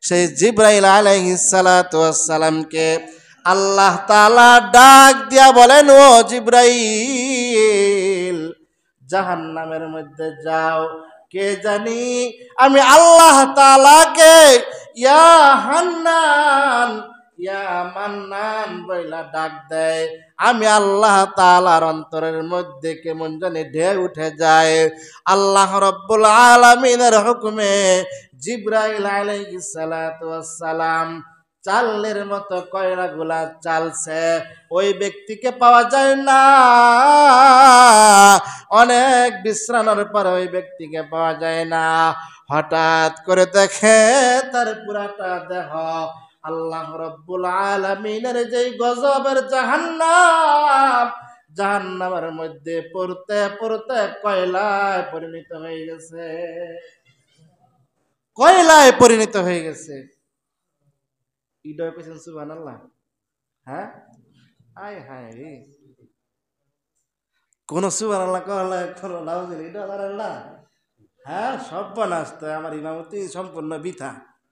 সেই জিবরাইল আলাইহিস সালাতু ওয়াস সালামকে আল্লাহ তাআলা ডাক দিয়া বলেন, ও জিবরাইল, জাহান্নামের মধ্যে যাও। কে জানি আমি আল্লাহ তাআলাকে ইয়া হান্নান ইয়া মান্নান বইলা ডাক দেয়। আমি আল্লাহ তাআলার অন্তরের মধ্যে কেমন জানি ঢেউ উঠে যায়। আল্লাহ রব্বুল আলামিনের হুকুমে জিবরাইল আলাইহিস সালাতু ওয়াস সালাম চালের মতো কয়লাগুলা চালছে, ওই ব্যক্তিকে পাওয়া যায় না। অনেক বিশ্রামের পর ওই ব্যক্তিকে পাওয়া যায় না। হঠাৎ করে দেখে তার পুরাটা দেহ আল্লাহ রব্বুল আলামিনের যেই গজবের জাহান্নামের মধ্যে পড়তে পড়তে কয়লায় পরিণত হয়ে গেছে, কয়লায় পরিণত হয়ে গেছে। ইডয় কইছেন সুবহানাল্লাহ। হ্যাঁ, আয় হায় রে, কোন সুবহানাল্লাহ কইলে করো নাউজুবিল্লাহ। হ্যাঁ, সব বানাস তো আমার ইমামতি সম্পূর্ণ বৃথা।